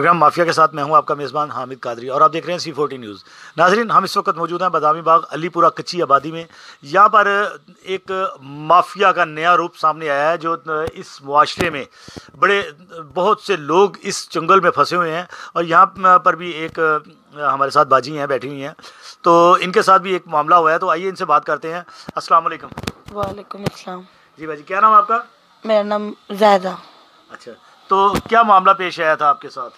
Programme mafia के साथ मैं हूं आपका मेज़बान हामिद कादरी और आप देख रहे हैं C40 न्यूज़। नाजरीन, हम इस वक्त मौजूद हैं बादामी बाग अलीपुरा कच्ची आबादी में। यहां पर एक माफिया का नया रूप सामने आया है जो इस मुआशरे में बहुत से लोग इस चंगल में फंसे हुए हैं और यहाँ पर भी एक हमारे साथ बाजी हैं, बैठी हुई हैं, तो इनके साथ भी एक मामला हुआ है। तो आइए इनसे बात करते हैं। अस्सलाम वालेकुम। वालेकुम अस्सलाम। जी बाजी, क्या नाम है आपका? मेरा नाम ज़ैदा। अच्छा, तो क्या मामला पेश आया था आपके साथ?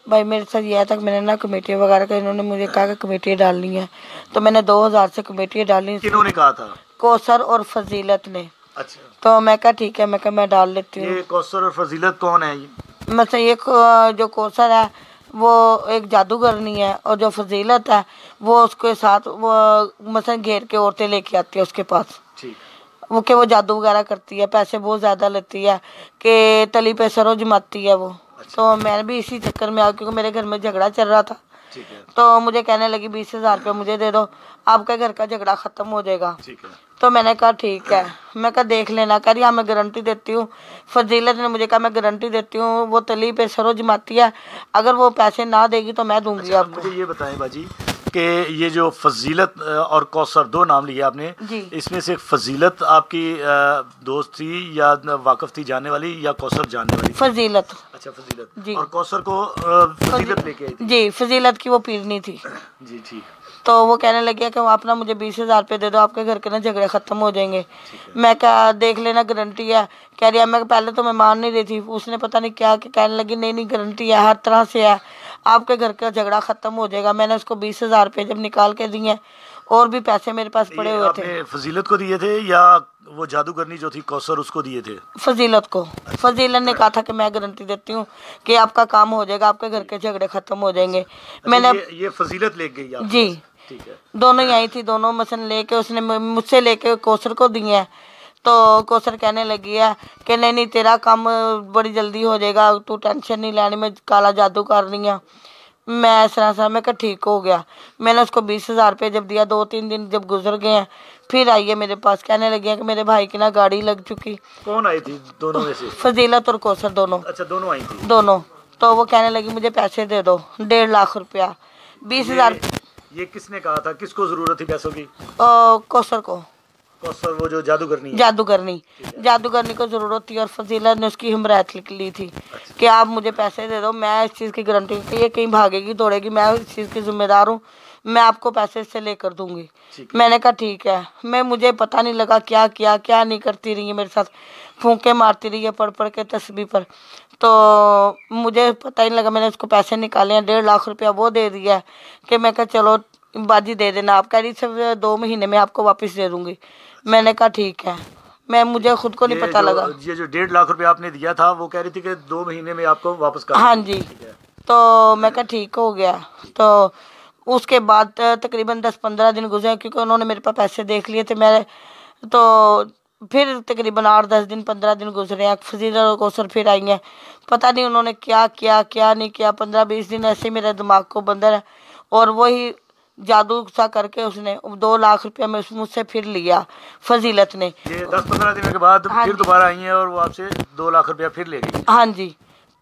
भाई मेरे साथ ये आया था कि मैंने ना कमेटी वगैरह का, इन्होंने मुझे कहा कि कमेटी डालनी है, तो मैंने 2000 से कमेटी डाली। किन्होंने कहा था? कौसर और फजीलत ने। अच्छा, तो मैं कहा ठीक है, मैं डाल लेती हूँ। ये कौसर और फजीलत कौन है? मतलब ये जो कौसर है वो एक जादूगरनी है और जो फजीलत है वो उसके साथ वो मसलन घेर के औरतें लेके आती है उसके पास। ठीक। वो जादू वगैरह करती है, पैसे बहुत ज़्यादा लेती है कि तली पे सरों जमाती है वो। अच्छा। तो मैं भी इसी चक्कर में आ, क्योंकि मेरे घर में झगड़ा चल रहा था। ठीक है। तो मुझे कहने लगी 20,000 रुपये मुझे दे दो, आपका घर का झगड़ा ख़त्म हो जाएगा। ठीक है। तो मैंने कहा ठीक है, मैं कहा देख लेना। कह रही हाँ मैं गारंटी देती हूँ। फजीलत ने मुझे कहा मैं गारंटी देती हूँ, वो तली पे सरों जमाती है, अगर वो पैसे ना देगी तो मैं दूंगी। अच्छा, आपको मुझे ये बताएं बाजी कि ये जो फजीलत और कौसर दो नाम लिए आपने जी। इसमें से फजीलत आपकी दोस्त थी या वाकफ थी जानने वाली, या कौसर जानने वाली? फजीलत। अच्छा, फजीलत जी। और कौसर को फजीलत लेके आई थी? जी, फजीलत की वो पीरनी थी। जी ठीक। तो वो कहने लगे कि आप ना मुझे 20,000 रुपये दे दो, आपके घर के ना झगड़े ख़त्म हो जाएंगे। मैं क्या देख लेना, गारंटी है। कह रही है, मैं पहले तो मैं मान नहीं रही थी, उसने पता नहीं क्या कि कहने लगी नहीं नहीं गारंटी है, हर तरह से है, आपके घर का झगड़ा ख़त्म हो जाएगा। मैंने उसको 20,000 रुपये जब निकाल के दिए, और भी पैसे मेरे पास पड़े हुए थे। फजीलत को दिए थे या वो जादूगरनी जो थी कौसर उसको दिए थे? फजीलत को। फजीलत ने कहा था कि मैं गारंटी देती हूँ कि आपका काम हो जाएगा, आपके घर के झगड़े ख़त्म हो जाएंगे। अच्छा, मैंने ये फजीलत ले गई आपके जी। पास? ठीक है। दोनों ही आई थी, दोनों मसन लेके उसने मुझसे लेके कौसर को दिए हैं। तो कौसर कहने लगी है कि नहीं नहीं तेरा काम बड़ी जल्दी हो जाएगा, तू टेंशन नहीं लेनी, मैं काला जादू कर रही हूँ। मैं ऐसा मैं कहा ठीक हो गया। मैंने उसको 20,000 रुपये जब दिया, 2-3 दिन जब गुजर गए हैं, फिर आई है मेरे पास, कहने लगी है कि मेरे भाई की ना गाड़ी लग चुकी। कौन आई थी दोनों में से? फजीलत और कौसर दोनों। अच्छा, दोनों आई थी? दोनों। तो वो कहने लगी मुझे पैसे दे दो, 1.5 लाख रुपया। 20,000। ये किसने कहा था? किसको जरूरत थी पैसों की? कौसर को। कौसर वो जो जादूगरनी? जादूगरनी को ज़रूरत थी और फजीलत ने उसकी हिमायत ली थी। अच्छा। कि आप मुझे पैसे दे दो, मैं इस चीज़ की गारंटी कि ये कहीं भागेगी दौड़ेगी, मैं इस चीज़ की जिम्मेदार हूँ, मैं आपको पैसे इससे लेकर दूंगी। मैंने कहा ठीक है। मुझे पता नहीं लगा क्या किया क्या नहीं करती रही है, मेरे साथ फूंके मारती रही है पढ़ के तस्बीह पर, तो मुझे पता ही नहीं लगा। मैंने उसको पैसे निकाले हैं, 1.5 लाख रुपया वो दे दिया है कि मैं कहा चलो बाजी दे देना, आप कह रही सिर्फ 2 महीने में आपको वापस दे दूँगी। मैंने कहा ठीक है। मुझे खुद को नहीं पता लगा। ये जो 1.5 लाख रुपया आपने दिया था वो कह रही थी कि 2 महीने में आपको वापस कर। हाँ जी। तो मैं कहा ठीक हो गया। तो उसके बाद तकरीबन 10-15 दिन गुजरे, क्योंकि उन्होंने मेरे पास पैसे देख लिए थे मेरे। तो फिर तकरीबन 8-10 दिन 15 दिन गुजरे हैं, फजीलत और कौसर फिर आई हैं। पता नहीं उन्होंने क्या किया क्या नहीं किया। 15-20 दिन ऐसे मेरे दिमाग को बंदर है, और वही जादू सा करके उसने 2 लाख रुपया में मुझसे फिर लिया फजीलत ने। ये 10-15 दिन के बाद फिर दोबारा आई हैं और वो आपसे 2 लाख रुपया फिर ले गई? हाँ जी।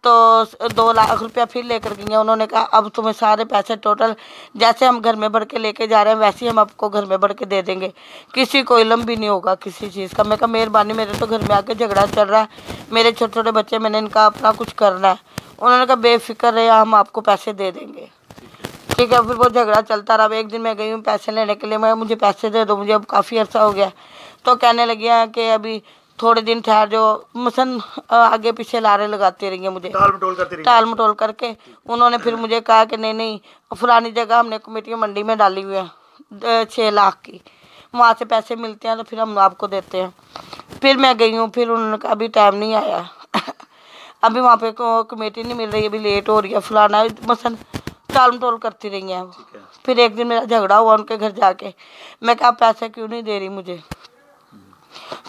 तो 2 लाख रुपया फिर लेकर गई हैं। उन्होंने कहा अब तुम्हें सारे पैसे टोटल जैसे हम घर में भर के लेके जा रहे हैं वैसे ही हम आपको घर में भर के दे देंगे, किसी को इल्म भी नहीं होगा किसी चीज़ का। मैं कहा मेहरबानी, मेरे तो घर में आके झगड़ा चल रहा है, मेरे छोटे छोटे बच्चे, मैंने इनका अपना कुछ करना है। उन्होंने कहा बेफिक्र रहे, हम आपको पैसे दे देंगे। ठीक है। फिर वो झगड़ा चलता रहा। एक दिन मैं गई हूँ पैसे लेने के लिए, मैं मुझे पैसे दे दो, मुझे अब काफ़ी अर्सा हो गया। तो कहने लगी है कि अभी थोड़े दिन ठहर जो, मसन आगे पीछे लारे लगाते रही हैं मुझे, टाल मटोल करके। उन्होंने फिर मुझे कहा कि नहीं नहीं फलानी जगह हमने कमेटी मंडी में डाली हुई है 6 लाख की, वहाँ से पैसे मिलते हैं तो फिर हम आपको देते हैं। फिर मैं गई हूँ, फिर उन्होंने कहा अभी टाइम नहीं आया अभी वहाँ पे कमेटी नहीं मिल रही, अभी लेट हो रही है फलाना, मसन टाल मटोल करती रही हैं। फिर एक दिन मेरा झगड़ा हुआ उनके घर जाके। मैं कहा पैसे क्यों नहीं दे रही मुझे?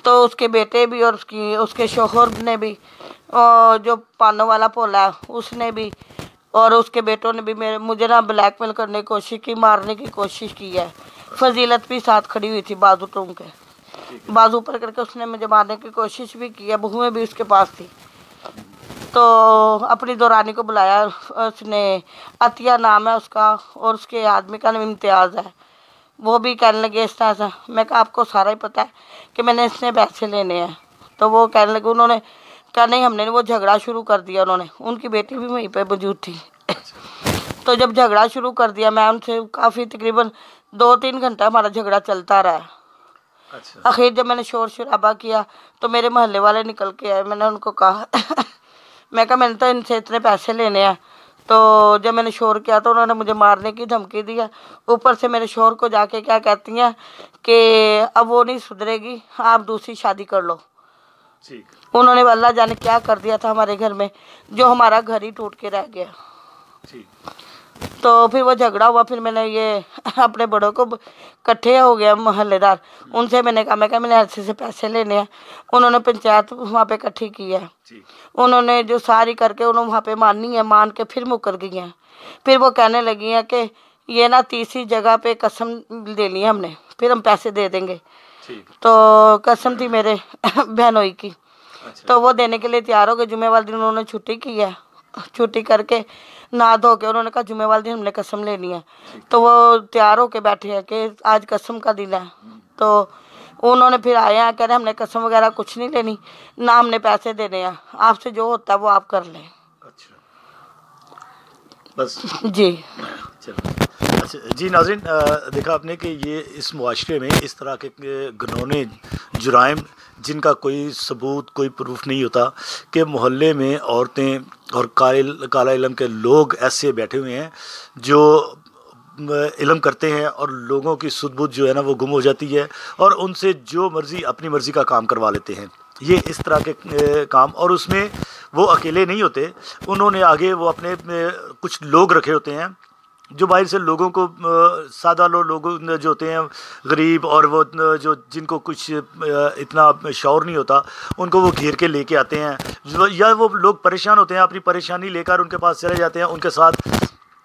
तो उसके बेटे भी और उसके शोहर ने भी, और जो पानों वाला पोला है उसने भी, और उसके बेटों ने भी मुझे ना ब्लैकमेल करने की कोशिश की, मारने की कोशिश की है। फजीलत भी साथ खड़ी हुई थी, बाजू टूंग के, बाजू ऊपर करके उसने मुझे मारने की कोशिश भी की है। बहुएं भी उसके पास थी। तो अपनी दौरानी को बुलाया, उसने अतिया नाम है उसका और उसके आदमी का नाम इम्तियाज़ है। वो भी कहने लगे इस तरह से। मैं कहा आपको सारा ही पता है कि मैंने इसने पैसे लेने हैं। तो वो कहने लगे, उन्होंने कहा नहीं हमने, वो झगड़ा शुरू कर दिया उन्होंने। उनकी बेटी भी वहीं पे मौजूद थी। तो जब झगड़ा शुरू कर दिया, मैं उनसे काफ़ी तकरीबन 2-3 घंटा हमारा झगड़ा चलता रहा। अच्छा। आखिर जब मैंने शोर शराबा किया तो मेरे मोहल्ले वाले निकल के आए। मैंने उनको कहा मैं कहा मैंने तो इनसे इतने पैसे लेने हैं। तो जब मैंने शोर किया तो उन्होंने मुझे मारने की धमकी दी है। ऊपर से मेरे शोर को जाके क्या कहती हैं कि अब वो नहीं सुधरेगी, आप दूसरी शादी कर लो। ठीक। उन्होंने अल्लाह जाने क्या कर दिया था हमारे घर में, जो हमारा घर ही टूट के रह गया। ठीक। तो फिर वो झगड़ा हुआ। फिर मैंने ये अपने बड़ों को इकट्ठे हो गया मोहल्लेदार, उनसे मैंने कहा मैंने ऐसे से पैसे लेने हैं। उन्होंने पंचायत वहाँ पे इकट्ठी की है। उन्होंने जो सारी करके उन्होंने वहाँ पे माननी है, मान के फिर मुकर गई हैं। फिर वो कहने लगी हैं कि ये ना तीसरी जगह पे कसम ले ली है हमने, फिर हम पैसे दे देंगे। तो कसम थी मेरे बहनोई की। तो वो देने के लिए तैयार हो गए। जुमे वाले दिन उन्होंने छुट्टी की है। छुट्टी करके नहा धो के उन्होंने कहा जुमे वाले दिन हमने कसम लेनी है। तो वो तैयार होके बैठे हैं कि आज कसम का दिन है। तो उन्होंने फिर आए हैं, कह रहे हमने कसम वगैरह कुछ नहीं लेनी, ना हमने पैसे देने हैं, आपसे जो होता है वो आप कर लें। अच्छा, बस जी। चलो अच्छा जी। नाज़रीन, देखा आपने कि ये इस मुआशरे में इस तरह के घिनौने जुराइम जिनका कोई सबूत, कोई प्रूफ नहीं होता, कि मोहल्ले में औरतें और काला इलम के लोग ऐसे बैठे हुए हैं जो इल्म करते हैं और लोगों की सुध-बुध जो है ना वो गुम हो जाती है और उनसे जो मर्ज़ी अपनी मर्ज़ी का काम करवा लेते हैं। ये इस तरह के काम, और उसमें वो अकेले नहीं होते, उन्होंने आगे वो अपने कुछ लोग रखे होते हैं जो बाहर से लोगों को, सादा लोग जो होते हैं गरीब और वो जो जिनको कुछ इतना शौर नहीं होता, उनको वो घेर के लेके आते हैं, या वो लोग परेशान होते हैं, अपनी परेशानी लेकर उनके पास चले जाते हैं उनके साथ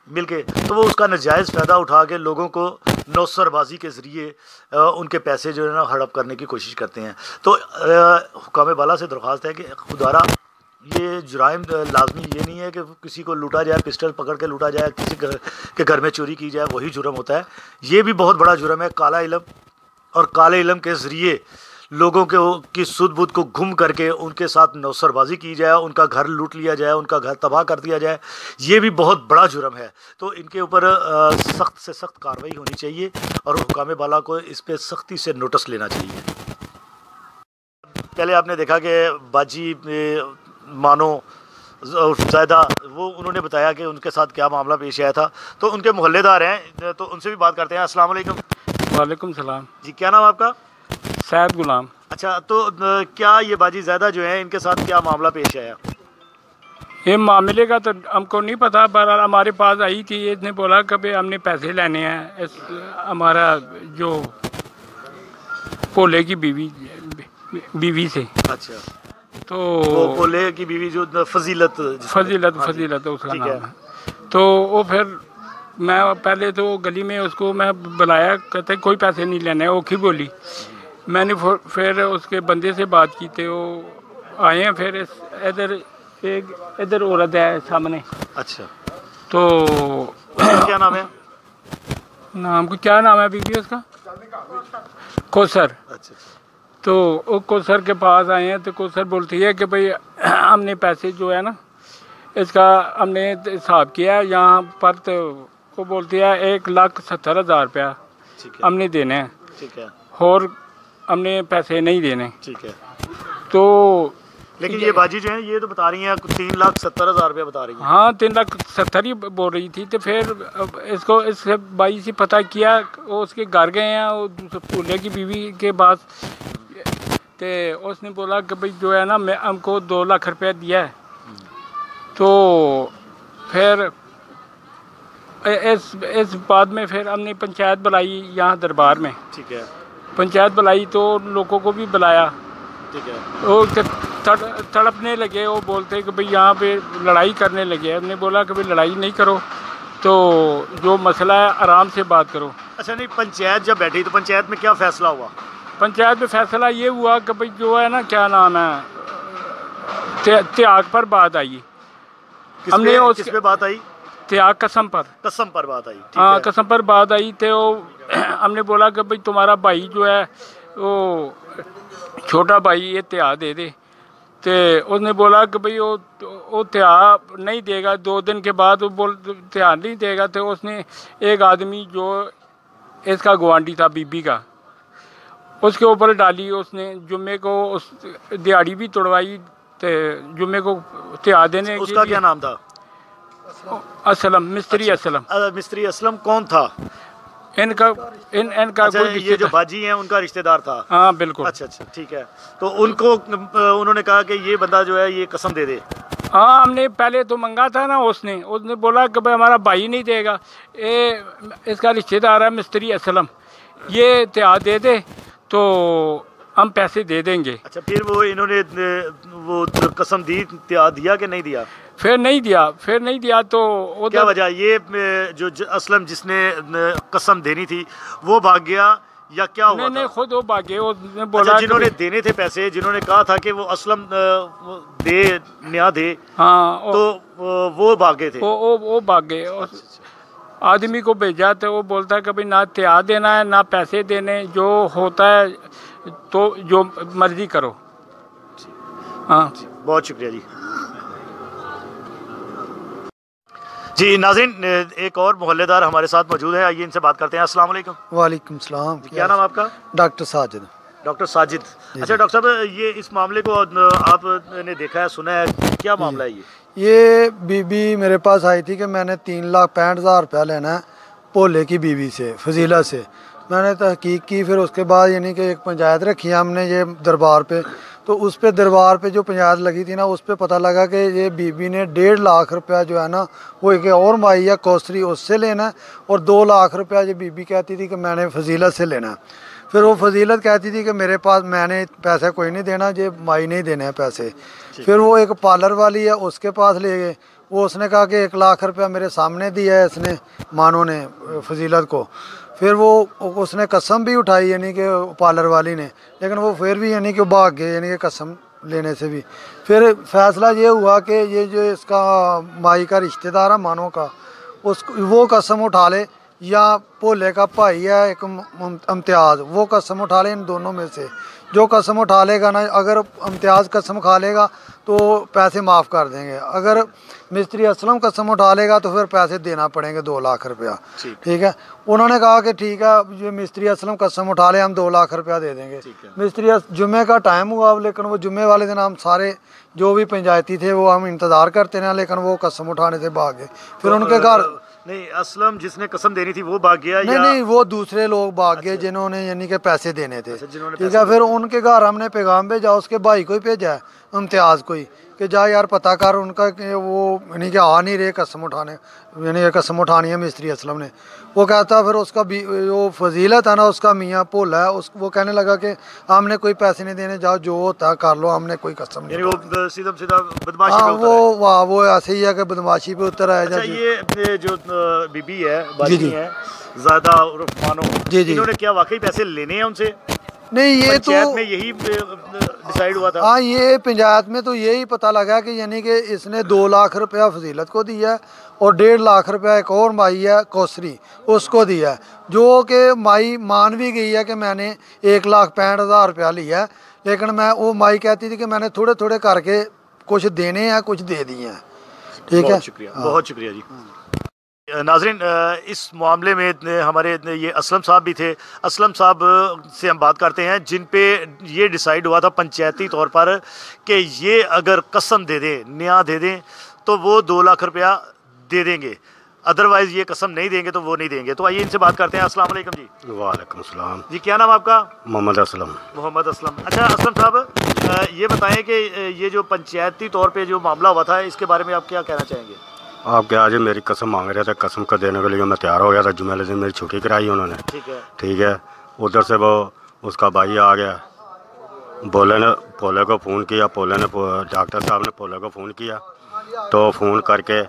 मिलके। तो वो उसका नाजायज़ फ़ायदा उठा के लोगों को नौसरबाजी के ज़रिए उनके पैसे जो है ना हड़प करने की कोशिश करते हैं। तो हुकाम बाला से दरख्वास्त है कि खुदारा ये जुराइम लाजमी ये नहीं है कि किसी को लूटा जाए, पिस्टल पकड़ के लूटा जाए, किसी के घर में चोरी की जाए, वही जुर्म होता है। ये भी बहुत बड़ा जुर्म है, काला इलम, और काले इलम के ज़रिए लोगों के की सुध-बुध को गुम करके उनके साथ नौसरबाजी की जाए, उनका घर लूट लिया जाए, उनका घर तबाह कर दिया जाए, ये भी बहुत बड़ा जुर्म है। तो इनके ऊपर सख्त से सख्त कार्रवाई होनी चाहिए और हुकाम बाला को इस पर सख्ती से नोटिस लेना चाहिए। पहले आपने देखा कि बाजी मानो ज़ायदा, वो उन्होंने बताया कि उनके साथ क्या मामला पेश आया था। तो उनके मोहल्लेदार हैं, तो उनसे भी बात करते हैं। अस्सलाम वालेकुम। वालेकुम सलाम जी, क्या नाम आपका? सैयद गुलाम। अच्छा, तो क्या ये बाजी ज़्यादा जो है इनके साथ क्या मामला पेश आया? ये मामले का तो हमको नहीं पता, पर हमारे पास आई थी, इसने बोला कि भाई हमने पैसे लेने हैं इस हमारा जो पोले की बीवी से। अच्छा, तो वो पोले की बीवी जो फजीलत उसका नाम है। तो वो फिर मैं पहले तो गली में उसको मैं बुलाया, कहते कोई पैसे नहीं लेने, वो की बोली। मैंने फिर उसके बंदे से बात की, थे वो आए हैं। फिर इधर औरत है सामने। अच्छा, तो क्या नाम है? नाम को क्या नाम है बीबी उसका? कौसर। अच्छा। तो वो कौसर के पास आए हैं, तो कौसर बोलती है कि भाई हमने पैसे जो है ना इसका हमने हिसाब किया यहाँ पर। तो वो बोलती है 1,70,000 रुपया हमने देने हैं। ठीक है। और हमने पैसे नहीं देने। ठीक है। तो लेकिन ये बाजी जो है ये तो बता रही हैं 3,70,000 रुपया बता रही हैं। हाँ, 3,70,000 ही बोल रही थी। तो फिर इसको इससे बाई से पता किया, वो उसके घर गए हैं, वो दूल्हे की बीवी के पास। तो उसने बोला कि भाई जो है ना मैं हमको 2 लाख रुपया दिया है। तो फिर इस बाद में फिर हमने पंचायत बुलाई यहाँ दरबार में। ठीक है। पंचायत बुलाई तो लोगों को भी बुलाया। ठीक है। वो तड़पने लगे, वो बोलते कि भाई यहाँ पे लड़ाई करने लगे। हमने बोला कि भाई लड़ाई नहीं करो, तो जो मसला है आराम से बात करो। अच्छा, नहीं, पंचायत जब बैठी तो पंचायत में क्या फ़ैसला हुआ? पंचायत में फ़ैसला ये हुआ कि भाई जो है ना क्या नाम है त्याग पर बात आई। हमने किस पे बात आई? त्याग कसम पर बात आई। हाँ, कसम पर बात आई। तो हमने बोला कि भाई तुम्हारा भाई जो है वो छोटा भाई ये त्याग दे दे। तो उसने बोला कि भाई वो त्याग नहीं देगा। 2 दिन के बाद वो त्याग नहीं देगा। तो उसने एक आदमी जो इसका गुआंढी था बीबी का, उसके ऊपर डाली। उसने जुम्मे को उस दिहाड़ी भी तोड़वाई। तो जुम्मे को त्याग देने उसका क्या नाम था? असलम, मिस्त्री असलम। मिस्त्री असलम कौन था? इनका कोई ये जो बाजी हैं उनका रिश्तेदार था? हाँ बिल्कुल। अच्छा, ठीक है। तो उनको उन्होंने कहा कि ये बंदा जो है ये कसम दे दे। हाँ, हमने पहले तो मंगा था ना। उसने बोला कि भाई हमारा भाई नहीं देगा, इसका रिश्तेदार है मिस्त्री असलम, ये त्याग दे दे तो हम पैसे दे देंगे। अच्छा, फिर वो इन्होंने वो कसम दी, त्याग दिया कि नहीं दिया? फिर नहीं दिया। तो क्या वजह? ये जो असलम जिसने कसम देनी थी वो भाग गया या क्या हुआ? नहीं, खुद वो भाग गए। उसने बोला अच्छा, जिन्होंने देने थे पैसे, जिन्होंने कहा था कि वो असलम दे, न्या दे, हाँ, तो वो भाग गए थे। वो भाग गए। आदमी को भेजा तो वो बोलता है कि भाई ना त्याग देना है ना पैसे देने, जो होता है तो जो मर्जी करो। हाँ, बहुत शुक्रिया जी। नाज़रीन, एक और मोहल्लेदार हमारे साथ मौजूद है, आइए इनसे बात करते हैं। अस्सलाम वालेकुम। वालेकुम सलाम। क्या नाम आपका? डॉक्टर साजिद। डॉक्टर साजिद। अच्छा डॉक्टर साहब, ये इस मामले को आपने देखा है, सुना है, क्या मामला है ये बीबी मेरे पास आई थी कि मैंने 3,65,000 रुपया लेना है भोले की बीवी से, फजीला से। मैंने तहकीक की, फिर उसके बाद यानी कि एक पंचायत रखी हमने ये दरबार पे। तो उस पे दरबार पे जो पंचायत लगी थी ना, उस पे पता लगा कि ये बीबी ने 1.5 लाख रुपया जो है ना वो एक और माई है कौसरी, उससे लेना है, और 2 लाख रुपया ये बीबी कहती थी कि मैंने फजीलत से लेना है। फिर वो फजीलत कहती थी कि मेरे पास, मैंने पैसा कोई नहीं देना, ये माई नहीं देने हैं पैसे। फिर वो एक पार्लर वाली है उसके पास ले गए। वो उसने कहा कि 1 लाख रुपया मेरे सामने दिया है इसने, मानो ने, फजीलत को। फिर वो उसने कसम भी उठाई यानी कि पार्लर वाली ने, लेकिन वो फिर भी यानी कि भाग गए यानी कि कसम लेने से भी। फिर फैसला ये हुआ कि ये जो इसका माई का रिश्तेदार है मानो का, वो कसम उठा ले, या भोले का भाई है एक इम्तियाज़, वो कसम उठा ले। इन दोनों में से जो कसम उठा लेगा ना, अगर इम्तियाज़ कसम खा लेगा तो पैसे माफ़ कर देंगे, अगर मिस्त्री असलम कसम उठा लेगा तो फिर पैसे देना पड़ेंगे 2 लाख रुपया। ठीक है। उन्होंने कहा कि ठीक है, जो मिस्त्री असलम कसम उठा ले हम 2 लाख रुपया दे देंगे। मिस्त्री जुम्मे का टाइम हुआ, लेकिन वो जुम्मे वाले दिन हम सारे जो भी पंचायती थे वो हम इंतज़ार करते रहे, लेकिन वो कसम उठाने से भाग गए। फिर उनके घर नहीं, असलम जिसने कसम देनी थी वो भाग गया? नहीं, वो दूसरे लोग भाग गए जिन्होंने यानी कि पैसे देने थे। ठीक है। फिर उनके घर हमने पैगाम भेजा, उसके भाई को ही भेजा है, इम्तियाज़ को ही, कि जा यार पता कर उनका कि वो यानी कि आ नहीं रहे कसम उठाने, यानी कसम उठानी है मिस्त्री असलम ने। वो कहता, फिर उसका जो फजीलत है ना उसका मियाँ भोला है, वो कहने लगा कि हमने कोई पैसे नहीं देने, जाओ जो होता है कर लो, हमने कोई कसम नहीं। वो सीधा बदमाशी पे उतर हाँ, वो ऐसे ही है कि बदमाशी पे उतर आया। अच्छा, ये जो बीबी है, बाजी है ज़्यादा मानो, इन्होंने क्या वाकई पैसे लेने हैं उनसे? नहीं, ये तो में यही डिसाइड हुआ था। हाँ, ये पंचायत में तो यही पता लगा कि यानी कि इसने 2 लाख रुपया फजीलत को दिया है और 1.5 लाख रुपया एक और माई है कौसरी, उसको दिया है, जो कि माई मान भी गई है कि मैंने 1,65,000 रुपया लिया है, लेकिन वो माई कहती थी कि मैंने थोड़े थोड़े करके कुछ देने हैं, कुछ दे दिए हैं। ठीक है, बहुत शुक्रिया जी। नाज़रीन, इस मामले में हमारे ये असलम साहब भी थे। असलम साहब से हम बात करते हैं, जिन पे ये डिसाइड हुआ था पंचायती तौर पर कि ये अगर कसम दे दें, न्या दे दें, तो वो 2 लाख रुपया दे देंगे, अदरवाइज़ ये कसम नहीं देंगे तो वो नहीं देंगे। तो आइए इनसे बात करते हैं। अस्सलाम वालेकुम जी। वालेकुम सलाम जी। क्या नाम आपका? मोहम्मद असलम। मोहम्मद असलम। अच्छा असलम साहब, ये बताएं कि ये जो पंचायती तौर पे जो मामला हुआ था, इसके बारे में आप क्या कहना चाहेंगे? आप क्या, आज मेरी कसम मांग रहे थे, कसम को देने के लिए मैं तैयार हो गया था। जुम्मे दिन मेरी छुट्टी कराई उन्होंने। ठीक है। उधर से वो उसका भाई आ गया, भोले को फ़ोन किया, डॉक्टर साहब ने भोले को फ़ोन किया, तो फ़ोन करके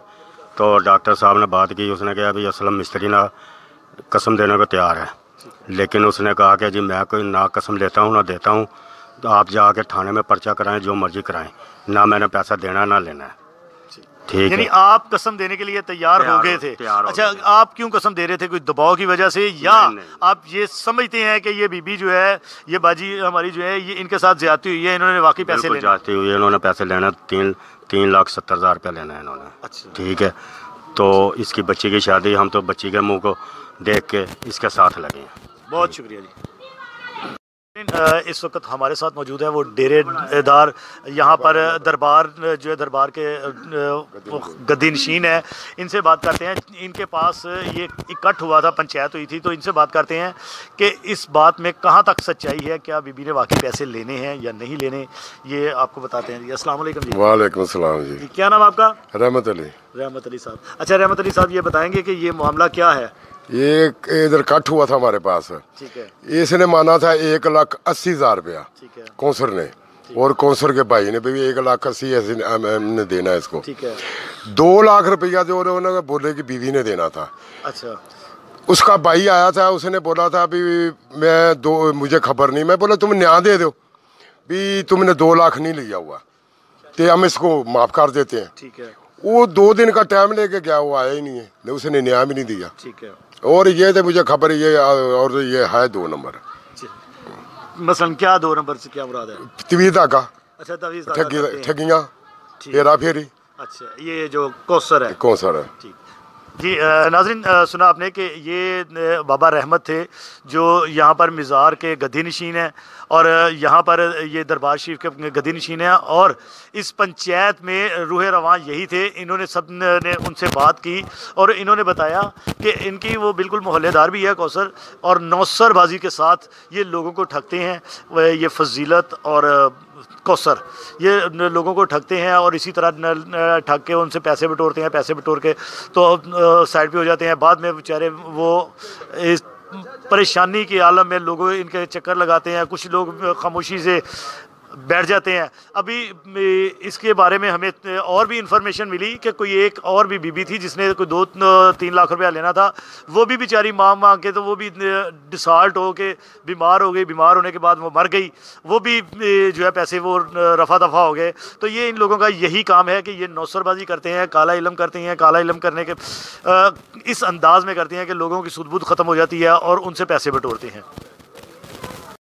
तो डॉक्टर साहब ने बात की। उसने कहा भाई असलम मिस्त्री ना कसम देने को तैयार है, लेकिन उसने कहा कि जी मैं कोई ना कसम लेता हूँ ना देता हूँ, तो आप जाके थाने में पर्चा कराएं, जो मर्जी कराएं, ना मैंने पैसा देना ना लेना है। ठीक यानी है, आप कसम देने के लिए तैयार हो गए थे। अच्छा, आप क्यों कसम दे रहे थे? कोई दबाव की वजह से, या नहीं। आप ये समझते हैं कि ये बीबी जो है, ये बाजी हमारी जो है, ये इनके साथ ज्यादती हुई है, इन्होंने वाकई पैसे लेने? जाती हुई इन्होंने पैसे लेना, 3,70,000 रुपया लेना है इन्होंने। अच्छा। ठीक है, तो इसकी बच्ची की शादी, हम तो बच्ची के मुंह को देख के इसके साथ लगे हैं। बहुत शुक्रिया जी। इस वक्त हमारे साथ मौजूद है वो डेरेदार, यहाँ पर दरबार जो है, दरबार के गद्दी नशीन है। इनसे बात करते हैं। इनके पास ये इकट्ठ हुआ था, पंचायत हुई थी, तो इनसे बात करते हैं कि इस बात में कहाँ तक सच्चाई है, क्या बीबी ने वाकई पैसे लेने हैं या नहीं लेने, ये आपको बताते हैं जी। अस्सलाम वालेकुम जी। वालेकुम सलाम जी। क्या नाम आपका? रहमत अली। रहमत अली साहब। अच्छा रहमत अली साहब, ये बताएंगे कि ये मामला क्या है? ये इधर कट हुआ था हमारे पास। ठीक है। इसने माना था 1,80,000 रुपया ठीक है। कौंसर ने, और कौंसर के भाई ने भी 1,80,000 ऐसे हमने देना है इसको। ठीक है। 2 लाख रुपया जो उन्होंने बोले कि बीवी ने देना था। अच्छा। उसका भाई आया था, उसने बोला था भी मुझे खबर नहीं। मैं बोला तुम न्याय दे दो, भी तुमने 2 लाख नहीं लिया हुआ तो हम इसको माफ़ कर देते हैं। ठीक है। वो 2 दिन का टाइम लेके गया, वो आया ही नहीं है, उसने न्याय भी नहीं दिया। ठीक है। और ये थे मुझे खबर, ये और ये है 2 नंबर। मसलन क्या 2 नंबर से क्या मुराद है? तवीज़ा का अच्छा, तवीज़ ठगियाँ, हेरा फेरी। अच्छा, ये जो कौसर है। कौंसर है। ठीक जी। नाज़रीन, सुना आपने कि ये बाबा रहमत थे जो यहाँ पर मज़ार के गद्दी नशीन हैं, और यहाँ पर ये दरबार शरीफ के गद्दी नशीन हैं, और इस पंचायत में रूह रवां यही थे। इन्होंने सब ने उनसे बात की और इन्होंने बताया कि इनकी वो बिल्कुल मोहल्लेदार भी है कौसर, और नौसरबाजी के साथ ये लोगों को ठगते हैं। ये फजीलत और कौसर ये लोगों को ठगते हैं, और इसी तरह ठग के उनसे पैसे बटोरते हैं। पैसे बटोर के तो साइड पे हो जाते हैं। बाद में बेचारे वो इस परेशानी के आलम में लोगों इनके चक्कर लगाते हैं। कुछ लोग खामोशी से बैठ जाते हैं। अभी इसके बारे में हमें और भी इंफॉर्मेशन मिली कि कोई एक और भी बीबी थी जिसने कोई 2-3 लाख रुपया लेना था। वो भी बेचारी मांग के, तो वो भी डिसाल्ट हो के बीमार हो गई। बीमार होने के बाद वो मर गई। वो भी जो है पैसे वो रफा दफा हो गए। तो ये इन लोगों का यही काम है कि ये नौसरबाजी करते हैं, काला इलम करते हैं। काला इलम करने के इस अंदाज में करते हैं कि लोगों की सुध बुध ख़त्म हो जाती है और उनसे पैसे बटोरते हैं।